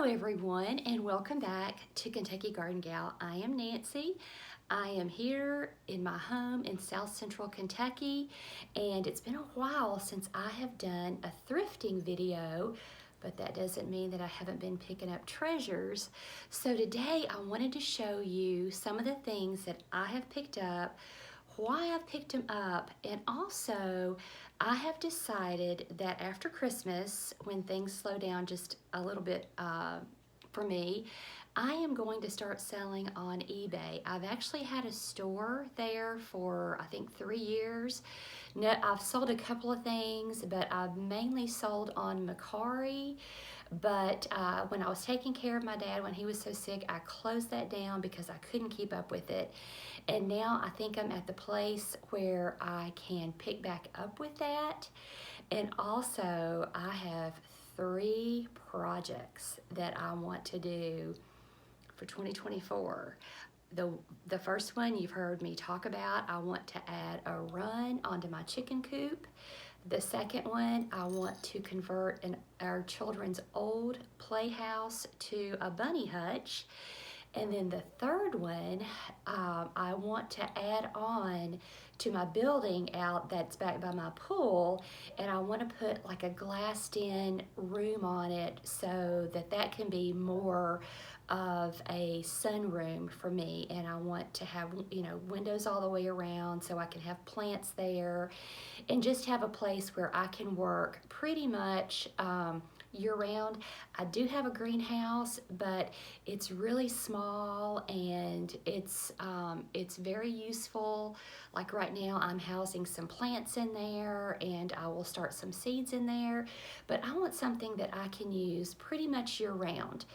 everyone, and welcome back to Kentucky Garden Gal. I am Nancy. I am here in my home in South Central Kentucky, and it's been a while since I have done a thrifting video, but that doesn't mean that I haven't been picking up treasures. So today I wanted to show you some of the things that I have picked up, why I've picked them up, and also I have decided that after Christmas, when things slow down just a little bit for me, I am going to start selling on eBay. I've actually had a store there for I think 3 years. Now, I've sold a couple of things, but I've mainly sold on Macari. But when I was taking care of my dad when he was so sick, I closed that down because I couldn't keep up with it. And now I think I'm at the place where I can pick back up with that. And also I have 3 projects that I want to do for 2024. The first one you've heard me talk about, I want to add a run onto my chicken coop. The second one, I want to convert our children's old playhouse to a bunny hutch. And then the third one, I want to add on to my building out that's back by my pool, and I want to put like a glassed-in room on it so that that can be more of a sunroom for me. And I want to have, windows all the way around so I can have plants there and just have a place where I can work pretty much year-round. I do have a greenhouse, but it's really small and it's very useful. Like right now I'm housing some plants in there, and I will start some seeds in there, but I want something that I can use pretty much year-round.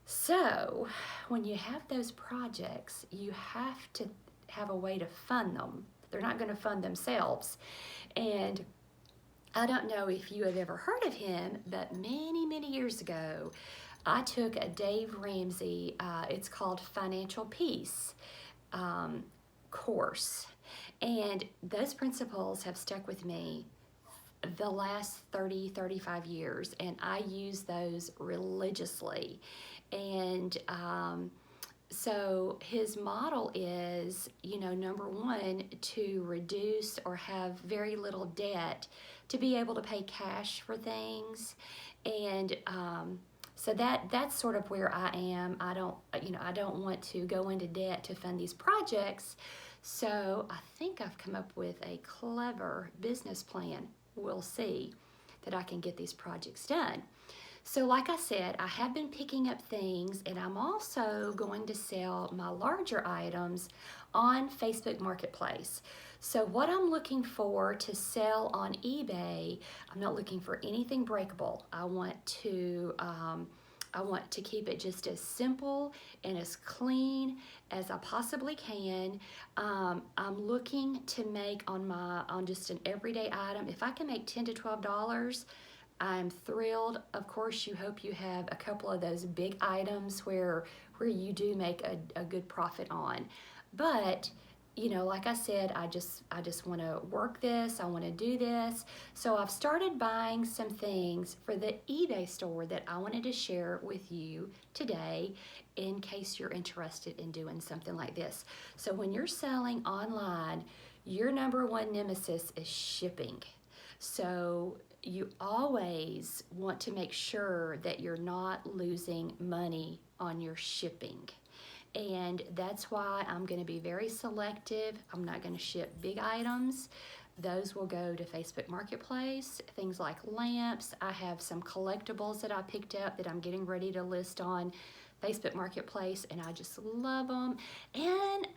So when you have those projects, you have to have a way to fund them. They're not going to fund themselves. And I don't know if you have ever heard of him, but many years ago, I took a Dave Ramsey, it's called Financial Peace course. And those principles have stuck with me the last 35 years, and I use those religiously. And so his model is, number one, to reduce or have very little debt to be able to pay cash for things. And so that's sort of where I am. I don't want to go into debt to fund these projects. So I think I've come up with a clever business plan. We'll see that I can get these projects done. So like I said, I have been picking up things, and I'm also going to sell my larger items on Facebook Marketplace. So what I'm looking for to sell on eBay, I'm not looking for anything breakable. I want to keep it just as simple and as clean as I possibly can. I'm looking to make on just an everyday item, if I can make $10 to $12, I'm thrilled. Of course, you hope you have a couple of those big items where you do make a good profit on. But like I said, I just want to work this. I want to do this. So I've started buying some things for the eBay store that I wanted to share with you today in case you're interested in doing something like this. So when you're selling online, your number one nemesis is shipping. So you always want to make sure that you're not losing money on your shipping. And that's why I'm going to be very selective. I'm not going to ship big items. Those will go to Facebook Marketplace. Things like lamps. I have some collectibles that I picked up that I'm getting ready to list on Facebook Marketplace, and I just love them. And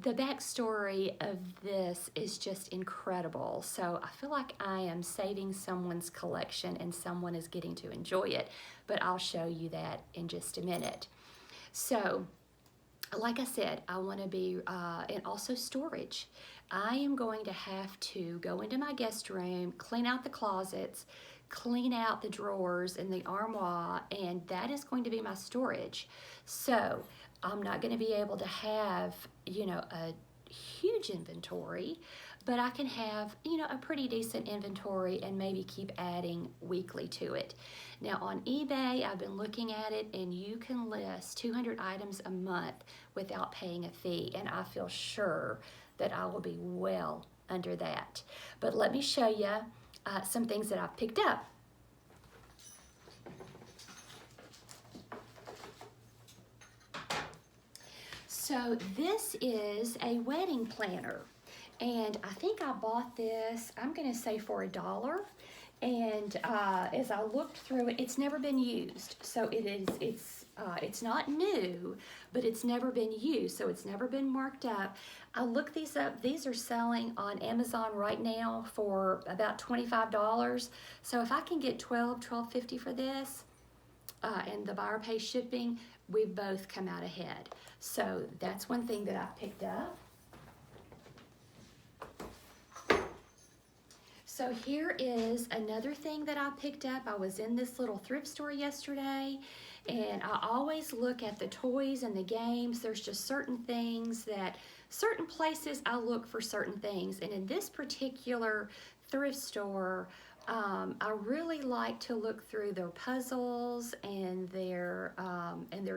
the backstory of this is just incredible. So I feel like I am saving someone's collection and someone is getting to enjoy it, but I'll show you that in just a minute. So like I said, I want to be, and also storage. I am going to have to go into my guest room, clean out the closets, clean out the drawers and the armoire, and that is going to be my storage. So I'm not going to be able to have, a huge inventory, but I can have, you know, a pretty decent inventory and maybe keep adding weekly to it. Now on eBay, I've been looking at it, and you can list 200 items a month without paying a fee, and I feel sure that I will be well under that. But let me show you some things that I've picked up. So this is a wedding planner, and I think I bought this, I'm gonna say for $1. And as I looked through it, it's never been used. So it's not new, but it's never been used, so it's never been marked up. I looked these up. These are selling on Amazon right now for about $25. So if I can get $12.50 for this, and the buyer pays shipping, we both come out ahead. So that's one thing that I picked up. So here is another thing that I picked up. I was in this little thrift store yesterday, and I always look at the toys and the games. There's just certain things that, certain places I look for certain things. And in this particular thrift store, I really like to look through their puzzles and their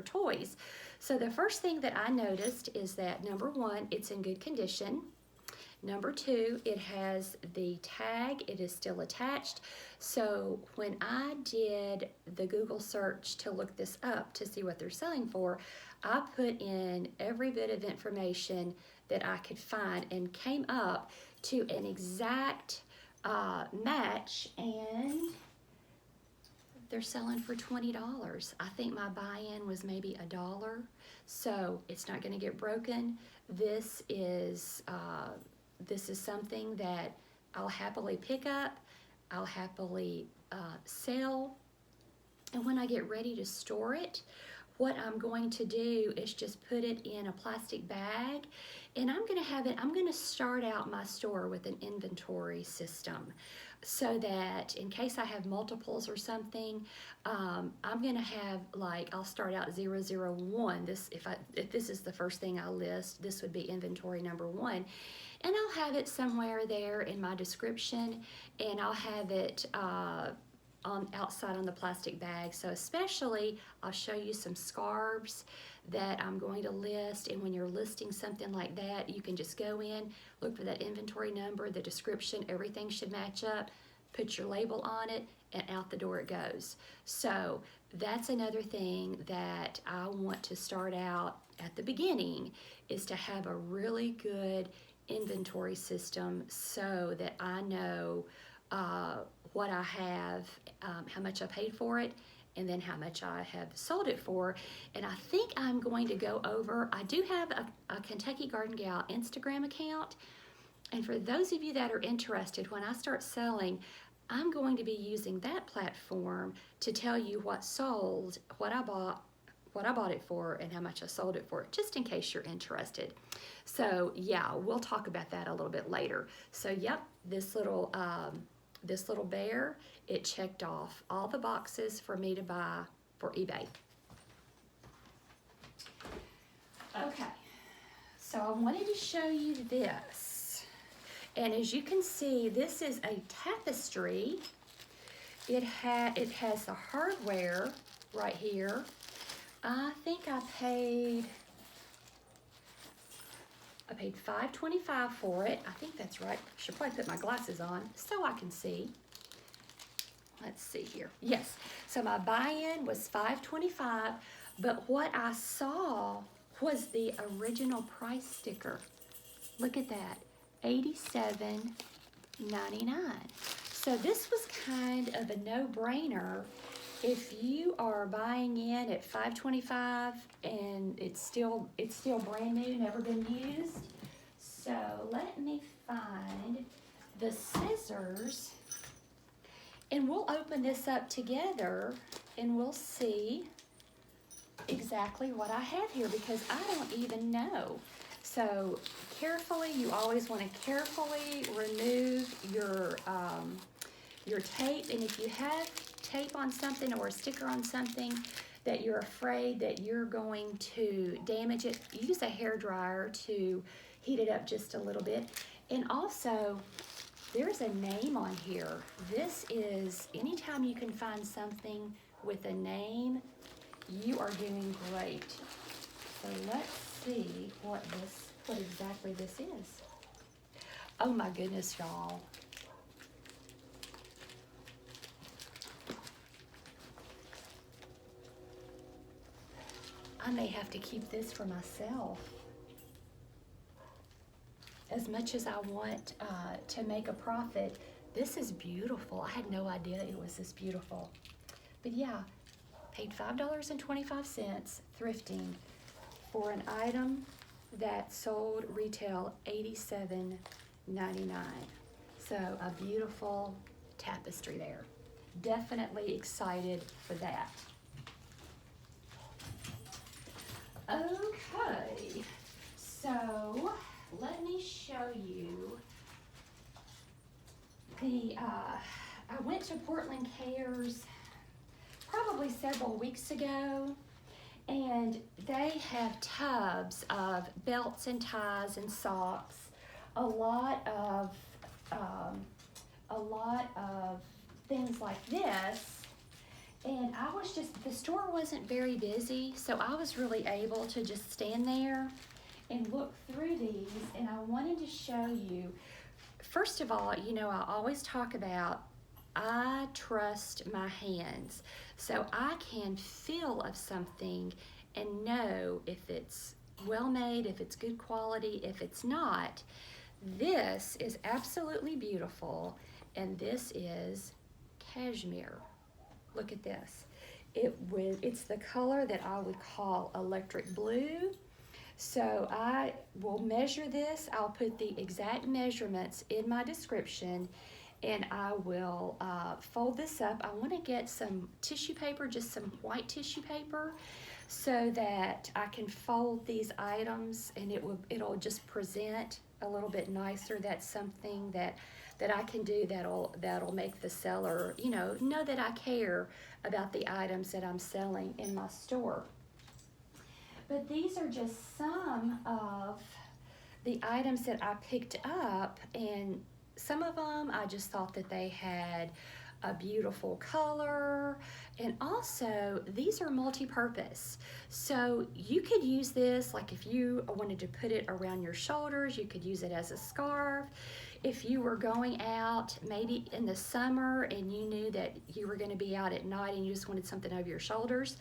toys. So the first thing that I noticed is that, number one, it's in good condition. Number two, it has the tag, it is still attached. So when I did the Google search to look this up to see what they're selling for, I put in every bit of information that I could find and came up to an exact match, and they're selling for $20. I think my buy-in was maybe $1, so it's not going to get broken. This is something that I'll happily pick up, I'll happily sell, and when I get ready to store it, what I'm going to do is just put it in a plastic bag, and I'm going to start out my store with an inventory system, so that in case I have multiples or something, I'm going to have, like, I'll start out 001. If this is the first thing I list, this would be inventory number 1. And I'll have it somewhere there in my description, and I'll have it outside on the plastic bag. So especially, I'll show you some scarves that I'm going to list, and when you're listing something like that, you can just go in, look for that inventory number, the description, everything should match up, put your label on it, and out the door it goes. So that's another thing that I want to start out at the beginning, is to have a really good inventory system so that I know what I have, how much I paid for it, and then how much I have sold it for. And I think I'm going to go over, I do have a Kentucky Garden Gal Instagram account, and for those of you that are interested, when I start selling, I'm going to be using that platform to tell you what sold, what I bought it for, and how much I sold it for, just in case you're interested. So yeah, we'll talk about that a little bit later. So yep, this little bear, it checked off all the boxes for me to buy for eBay. Okay, so I wanted to show you this. And as you can see, this is a tapestry. It has the hardware right here. I think I paid $5.25 for it. I think that's right. Should probably put my glasses on so I can see. Let's see here. Yes, so my buy-in was $5.25, but what I saw was the original price sticker. Look at that, $87.99. So this was kind of a no-brainer. If you are buying in at $5.25 and it's still brand new, never been used. So let me find the scissors, and we'll open this up together and we'll see exactly what I have here, because I don't even know. So carefully, you always want to carefully remove your tape, and if you have tape on something or a sticker on something that you're afraid that you're going to damage it, use a hair dryer to heat it up just a little bit. And also, there's a name on here. This is, anytime you can find something with a name, you are doing great. So let's see what exactly this is. Oh my goodness, y'all. I may have to keep this for myself. As much as I want to make a profit, this is beautiful. I had no idea it was this beautiful. But yeah, paid $5.25 thrifting for an item that sold retail $87.99. So a beautiful tapestry there. Definitely excited for that. Okay, so let me show you I went to Portland Cares probably several weeks ago, and they have tubs of belts and ties and socks, a lot of things like this. And I was the store wasn't very busy, so I was really able to just stand there and look through these, and I wanted to show you, first of all, you know, I always talk about I trust my hands, so I can feel of something and know if it's well made, if it's good quality, if it's not. This is absolutely beautiful, and this is cashmere. Look at this. It's the color that I would call electric blue. So I will measure this. I'll put the exact measurements in my description, and I will fold this up. I want to get some tissue paper, just some white tissue paper, so that I can fold these items, and it'll just present a little bit nicer. That's something that I can do that'll make the seller, you know that I care about the items that I'm selling in my store. But these are just some of the items that I picked up, and some of them I just thought that they had a beautiful color, and also these are multi-purpose. So you could use this, like if you wanted to put it around your shoulders, you could use it as a scarf. If you were going out maybe in the summer and you knew that you were going to be out at night and you just wanted something over your shoulders,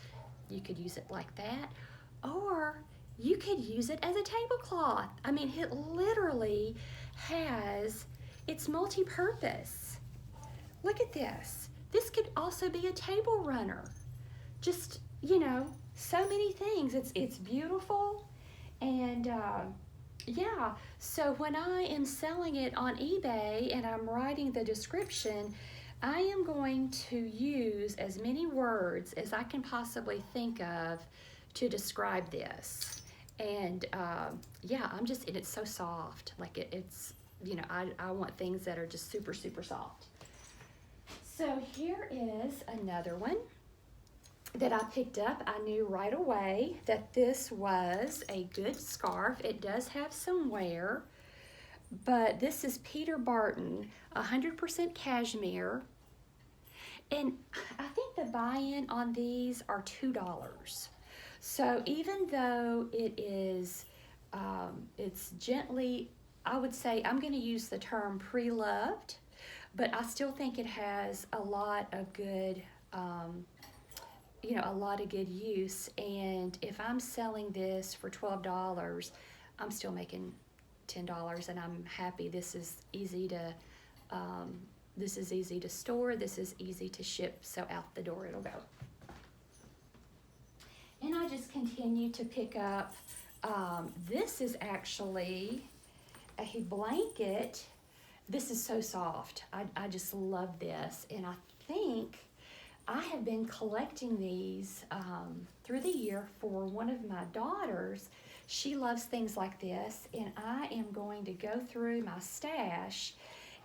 you could use it like that. Or you could use it as a tablecloth. I mean, it literally it's multi-purpose. Look at this. This could also be a table runner. Just, so many things. It's beautiful. And yeah, so when I am selling it on eBay and I'm writing the description, I am going to use as many words as I can possibly think of to describe this. And yeah, and it's so soft. Like it's, I want things that are just super, super soft. So here is another one that I picked up. I knew right away that this was a good scarf. It does have some wear, but this is Peter Barton, 100% cashmere. And I think the buy-in on these are $2. So even though it is, it's gently, I would say, I'm going to use the term pre-loved, but I still think it has a lot of good, a lot of good use. And if I'm selling this for $12, I'm still making $10, and I'm happy. This is easy to store. This is easy to ship. So out the door it'll go. And I just continue to pick up. This is actually a blanket. This is so soft. I just love this, and I think I have been collecting these through the year for one of my daughters. She loves things like this, and I am going to go through my stash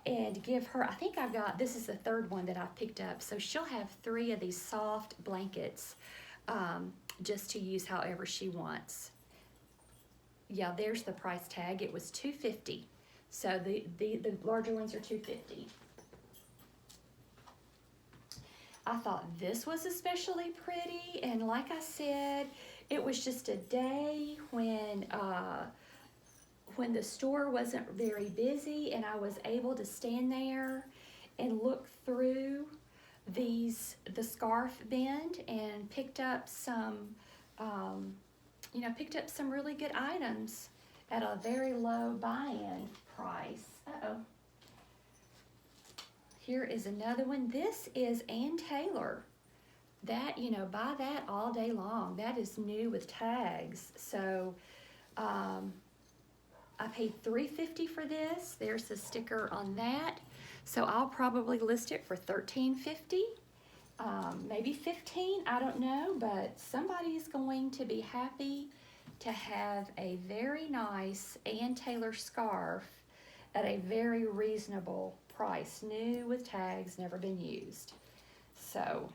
and give her, I think this is the third one that I've picked up, so she'll have 3 of these soft blankets just to use however she wants. Yeah, there's the price tag. It was $2.50. So the larger ones are $2.50. I thought this was especially pretty, and like I said, it was just a day when the store wasn't very busy, and I was able to stand there and look through the scarf bend and picked up some, picked up some really good items at a very low buy-in price. Uh-oh. Here is another one. This is Ann Taylor. That, buy that all day long. That is new with tags. So, I paid $3.50 for this. There's the sticker on that. So I'll probably list it for $13.50, maybe $15, I don't know, but somebody's going to be happy to have a very nice Ann Taylor scarf at a very reasonable price, new with tags, never been used. So,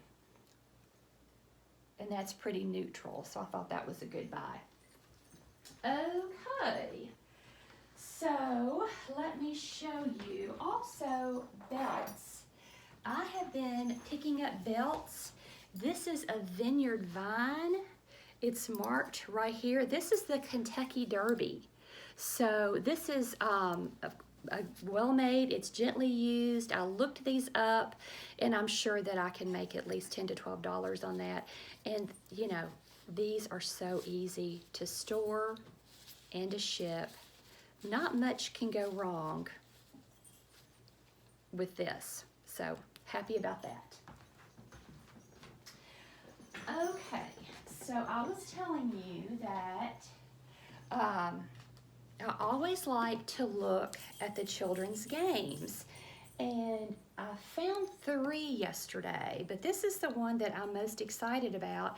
and that's pretty neutral, so I thought that was a good buy. Okay, so let me show you also belts. I have been picking up belts. This is a Vineyard Vine. It's marked right here. This is the Kentucky Derby. So this is well-made, it's gently used. I looked these up, and I'm sure that I can make at least $10 to $12 on that. And these are so easy to store and to ship. Not much can go wrong with this, so happy about that. Okay, so I was telling you that I always like to look at the children's games, and I found 3 yesterday, but this is the one that I'm most excited about.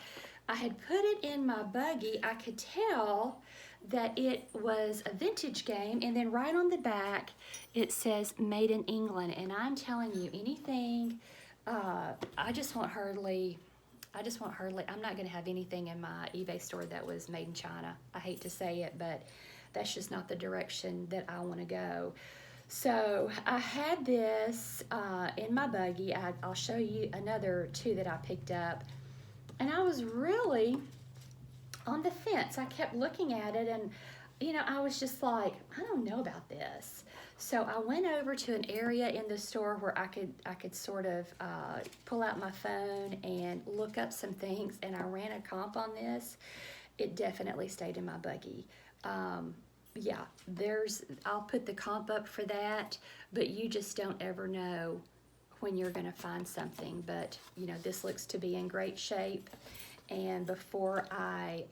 I had put it in my buggy. I could tell that it was a vintage game, and then right on the back it says made in England, and I'm telling you, anything, I just want hardly, I'm not going to have anything in my eBay store that was made in China. I hate to say it, but that's just not the direction that I want to go. So I had this in my buggy. I'll show you another 2 that I picked up, and I was really on the fence. I kept looking at it, and I was just like, I don't know about this. So I went over to an area in the store where I could sort of pull out my phone and look up some things, and I ran a comp on this. It definitely stayed in my buggy. Yeah, I'll put the comp up for that, but you just don't ever know when you're going to find something. But this looks to be in great shape, and before I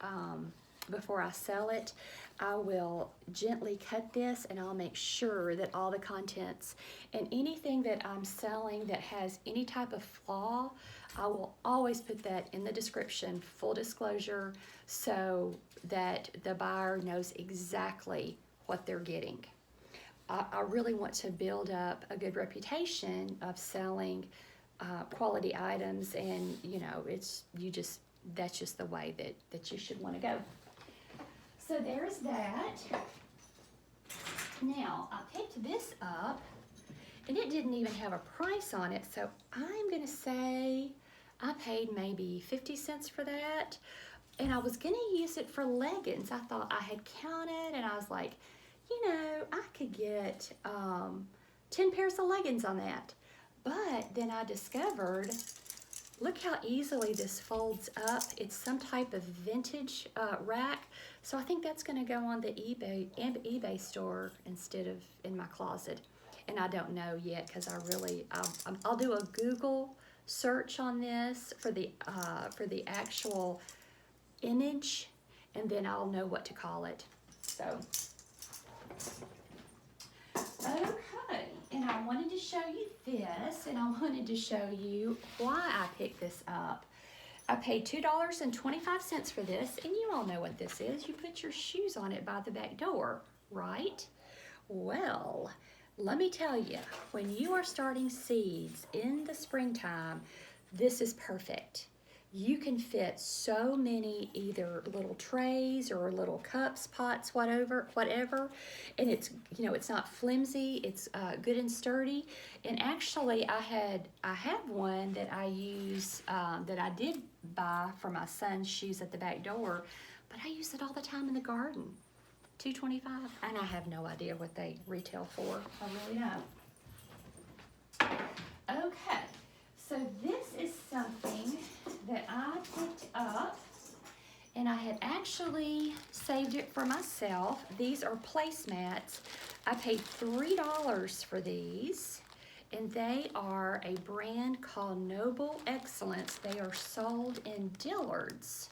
sell it, I will gently cut this, and I'll make sure that all the contents and anything that I'm selling that has any type of flaw, I will always put that in the description, full disclosure, so that the buyer knows exactly what they're getting. I really want to build up a good reputation of selling quality items, and that's just the way that you should want to go. So there's that. Now, I picked this up, and it didn't even have a price on it, so I'm going to say I paid maybe 50 cents for that, and I was going to use it for leggings. I thought I had counted, and I was like, I could get 10 pairs of leggings on that. But then I discovered, look how easily this folds up. It's some type of vintage rack. So I think that's going to go on the eBay store instead of in my closet. And I don't know yet, because I'll do a Google search on this for the actual image, and then I'll know what to call it. So, okay, and I wanted to show you this, and I wanted to show you why I picked this up. I paid $2.25 for this, and you all know what this is. You put your shoes on it by the back door, right? Well, let me tell you, when you are starting seeds in the springtime, this is perfect. You can fit so many either little trays or little cups, pots, whatever, and it's, you know, it's not flimsy. It's good and sturdy. And actually, I have one that I use that I did buy for my son's shoes at the back door, but I use it all the time in the garden. $2.25, and I have no idea what they retail for. I really don't. Okay, so this is something that I picked up, and I had actually saved it for myself. These are placemats. I paid $3 for these, and they are a brand called Noble Excellence. They are sold in Dillard's.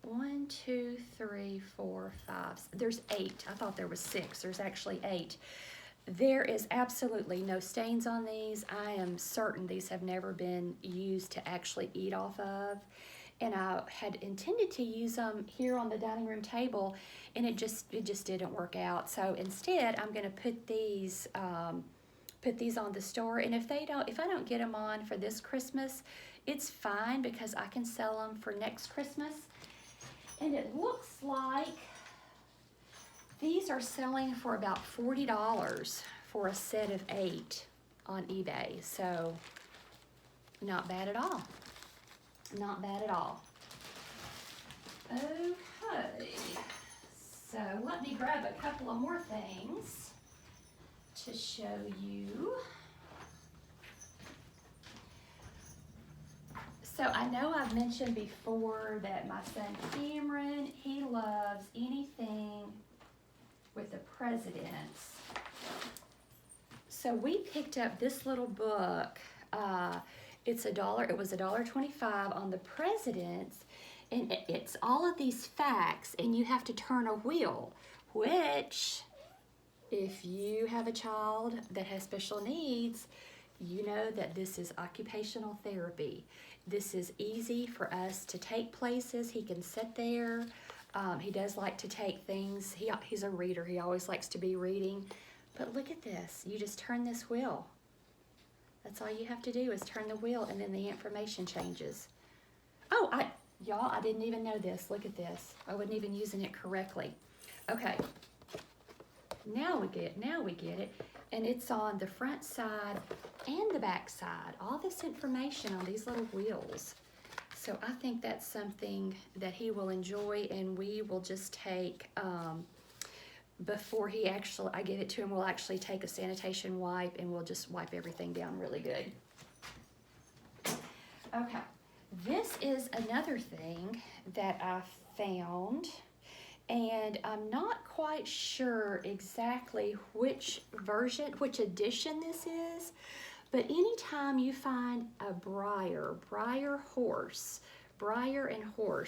1, 2, 3, 4, 5. There's 8. I thought there was 6. There's actually 8. There is absolutely no stains on these. I am certain these have never been used to actually eat off of. And I had intended to use them here on the dining room table, and it just didn't work out. So instead, I'm going to put these on the store. And if I don't get them on for this Christmas, it's fine because I can sell them for next Christmas. And it looks like these are selling for about $40 for a set of 8 on eBay. So not bad at all. Not bad at all. Okay, so let me grab a couple of more things to show you. So I know I've mentioned before that my son Cameron, he loves anything with the presidents. So we picked up this little book. It's $1. It was $1.25 on the presidents, and it's all of these facts, and you have to turn a wheel, which, if you have a child that has special needs, you know that this is occupational therapy. This is easy for us to take places. He can sit there. He does like to take things. He's a reader. He always likes to be reading. But look at this. You just turn this wheel. That's all you have to do is turn the wheel, and then the information changes. Oh, y'all, I didn't even know this. Look at this. I wasn't even using it correctly. Okay. Now we get it. And it's on the front side and the back side. All this information on these little wheels. So I think that's something that he will enjoy, and we will just take, before I give it to him, we'll actually take a sanitation wipe, and we'll just wipe everything down really good. Okay, this is another thing that I found, and I'm not quite sure exactly which edition this is, but anytime you find a briar and horse,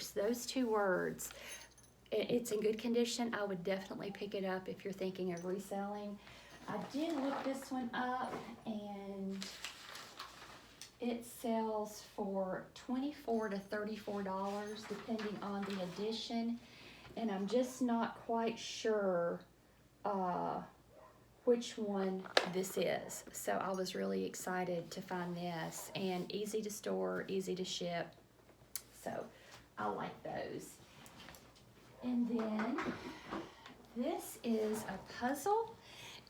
those two words, it's in good condition, I would definitely pick it up if you're thinking of reselling. I did look this one up, and it sells for $24 to $34 depending on the edition, and I'm just not quite sure which one this is. So I was really excited to find this, and easy to store, easy to ship. So I like those. And then this is a puzzle,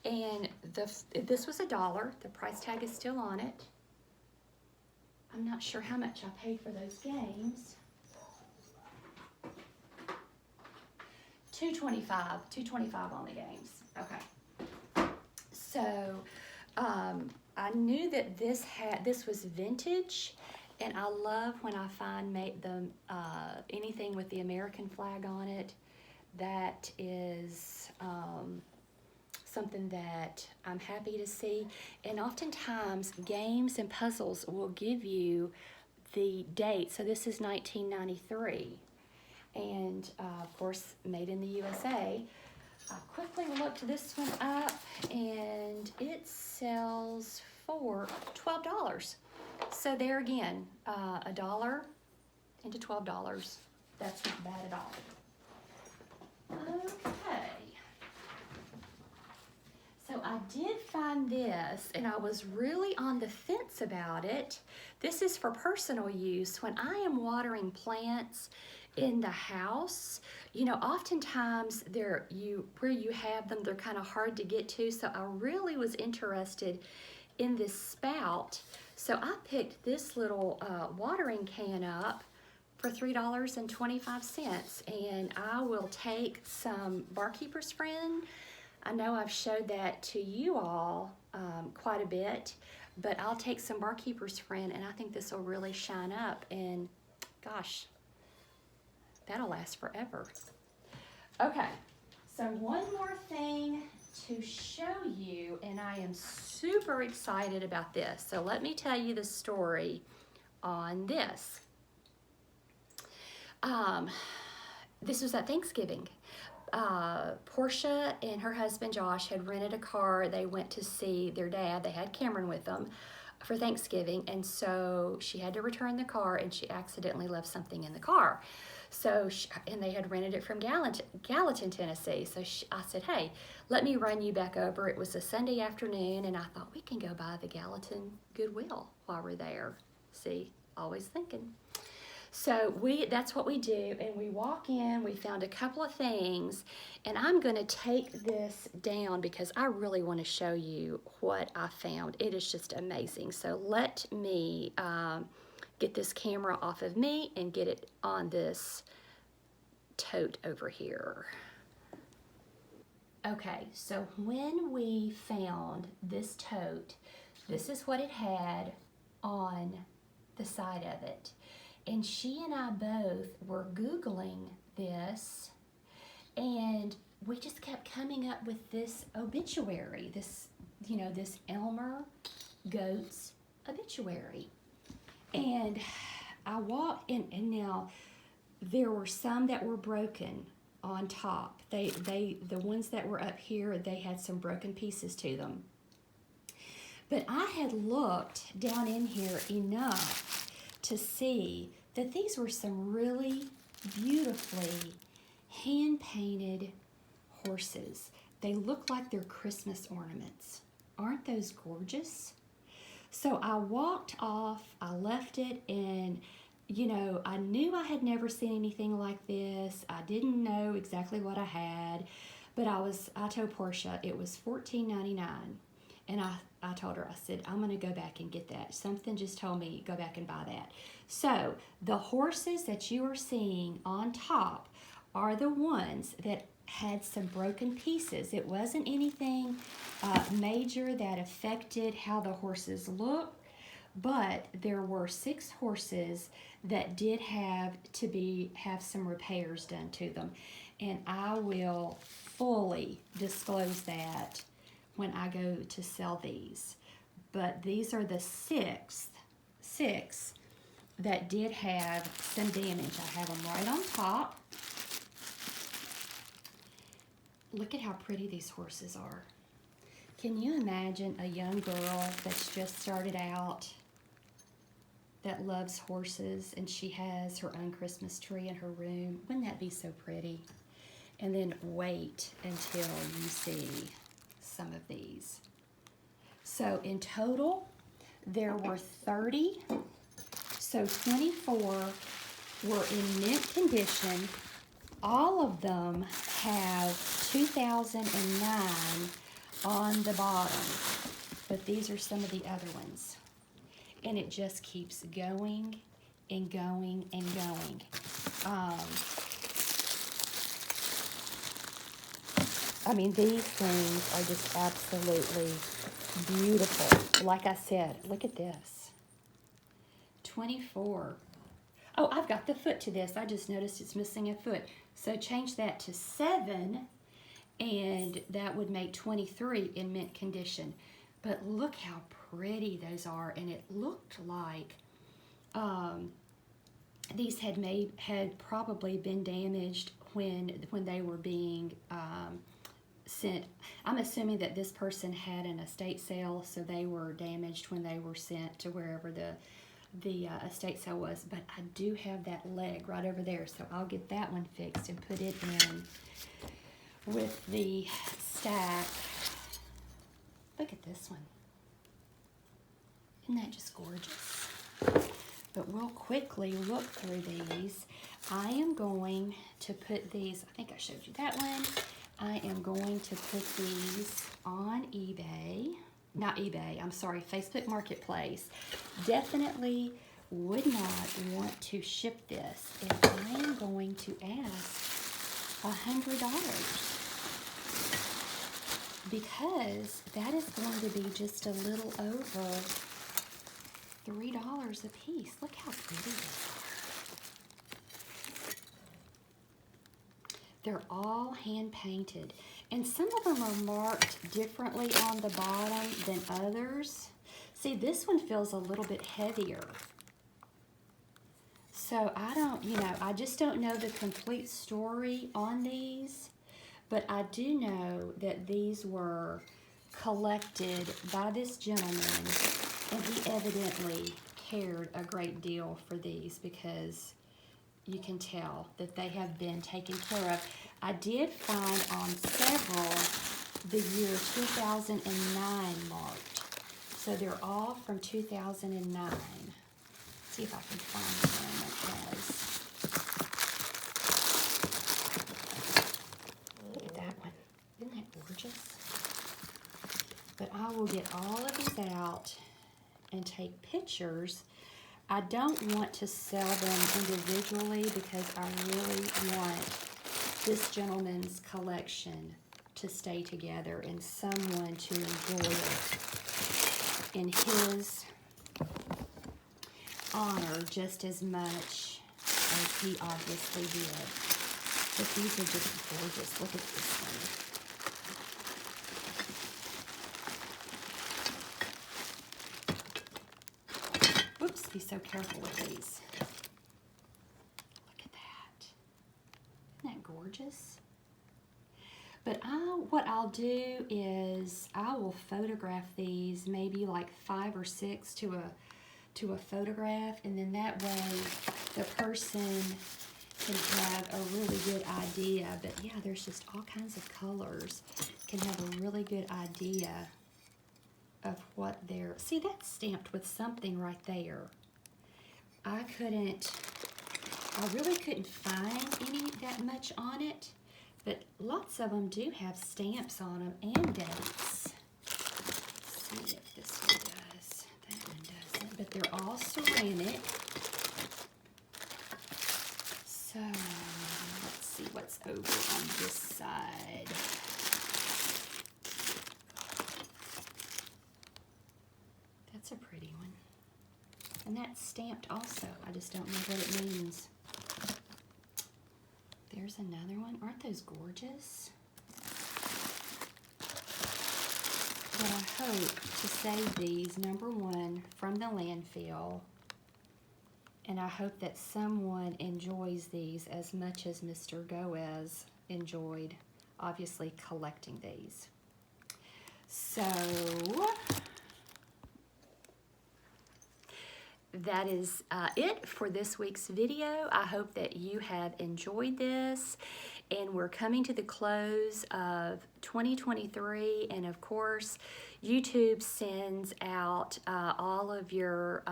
and this was $1. The price tag is still on it. I'm not sure how much I paid for those games. $2.25 on the games. Okay. So I knew that this was vintage, and I love when I find anything with the American flag on it. That is something that I'm happy to see. And oftentimes games and puzzles will give you the date. So this is 1993, and of course made in the USA. I quickly looked this one up, and it sells for $12. So there again, $1 into $12. That's not bad at all. Okay. So I did find this, and I was really on the fence about it. This is for personal use. When I am watering plants in the house, you know, oftentimes where you have them, they're kind of hard to get to. So I really was interested in this spout. So I picked this little watering can up for $3.25, and I will take some Barkeeper's Friend. I know I've showed that to you all quite a bit, but I'll take some Barkeeper's Friend, and I think this will really shine up, and gosh, that'll last forever. Okay, so one more thing to show you, and I am super excited about this. So let me tell you the story on this. This was at Thanksgiving. Portia and her husband Josh had rented a car. They went to see their dad. They had Cameron with them for Thanksgiving, and so she had to return the car, and she accidentally left something in the car. So, and they had rented it from Gallatin, Tennessee. So I said, hey, let me run you back over. It was a Sunday afternoon, and I thought we can go by the Gallatin Goodwill while we're there. See, always thinking. So that's what we do, and we walk in, we found a couple of things, and I'm going to take this down because I really want to show you what I found. It is just amazing. So let me get this camera off of me and get it on this tote over here. Okay, so when we found this tote, this is what it had on the side of it. And she and I both were Googling this, and we just kept coming up with this obituary, this Elmer Goats obituary. And I walked in, and now there were some that were broken on top. The ones that were up here, they had some broken pieces to them. But I had looked down in here enough to see that these were some really beautifully hand-painted horses. They look like they're Christmas ornaments. Aren't those gorgeous? So I walked off, I left it, and I knew I had never seen anything like this. I didn't know exactly what I had, but I told Portia it was $14.99. And I told her, I said, I'm going to go back and get that. Something just told me, go back and buy that. So the horses that you are seeing on top are the ones that had some broken pieces. It wasn't anything major that affected how the horses look, but there were 6 horses that did have some repairs done to them. And I will fully disclose that when I go to sell these. But these are the 6 that did have some damage. I have them right on top. Look at how pretty these horses are. Can you imagine a young girl that's just started out that loves horses, and she has her own Christmas tree in her room? Wouldn't that be so pretty? And then wait until you see some of these. So in total, there were 30. So 24 were in mint condition. All of them have 2009 on the bottom, but these are some of the other ones. And it just keeps going and going and going. I mean, these things are just absolutely beautiful. Like I said, look at this. 24. Oh, I've got the foot to this. I just noticed it's missing a foot. So change that to 7, and that would make 23 in mint condition. But look how pretty those are, and it looked like these had probably been damaged when they were being sent. I'm assuming that this person had an estate sale, so they were damaged when they were sent to wherever the estate sale was. But I do have that leg right over there, so I'll get that one fixed and put it in with the stack Look at this one. Isn't that just gorgeous? But we'll quickly look through these. I am going to put these, I think I showed you that one. I am going to put these on eBay. Not eBay, I'm sorry, Facebook Marketplace. Definitely would not want to ship this if I am going to ask $100. Because that is going to be just a little over $3 a piece. Look how pretty these are. They're all hand painted. And some of them are marked differently on the bottom than others. See, this one feels a little bit heavier. So I don't, I just don't know the complete story on these. But I do know that these were collected by this gentleman, and he evidently cared a great deal for these because you can tell that they have been taken care of. I did find on several the year 2009 marked. So they're all from 2009. Let's see if I can find one that has. Look at that one. Isn't that gorgeous? But I will get all of these out and take pictures. I don't want to sell them individually because I really want this gentleman's collection to stay together and someone to enjoy it in his honor just as much as he obviously did. But these are just gorgeous. Look at this one. Oops, be so careful with these. Look at that. Isn't that gorgeous? But what I'll do is I will photograph these, maybe like 5 or 6 to a photograph, and then that way the person can have a really good idea. But yeah, there's just all kinds of colors. Can have a really good idea of what they're, see, that's stamped with something right there. I really couldn't find any that much on it, but lots of them do have stamps on them and dates. Let's see if this one does. That one doesn't, but they're all ceramic. So let's see what's over on this side. That's a pretty one. And that's stamped also. I just don't know what it means. There's another one. Aren't those gorgeous? But I hope to save these, number one, from the landfill. And I hope that someone enjoys these as much as Mr. Goes enjoyed, obviously, collecting these. So that is it for this week's video. I hope that you have enjoyed this, and we're coming to the close of 2023, and of course YouTube sends out all of your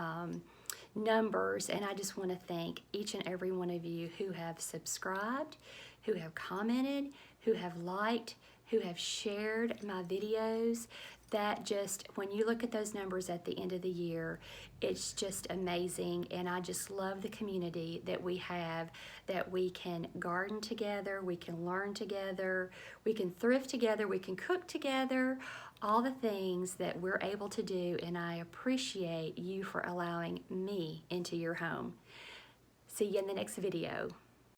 numbers, and I just want to thank each and every one of you who have subscribed, who have commented, who have liked, who have shared my videos. That just, when you look at those numbers at the end of the year, it's just amazing. And I just love the community that we have, that we can garden together, we can learn together, we can thrift together, we can cook together, all the things that we're able to do. And I appreciate you for allowing me into your home. See you in the next video.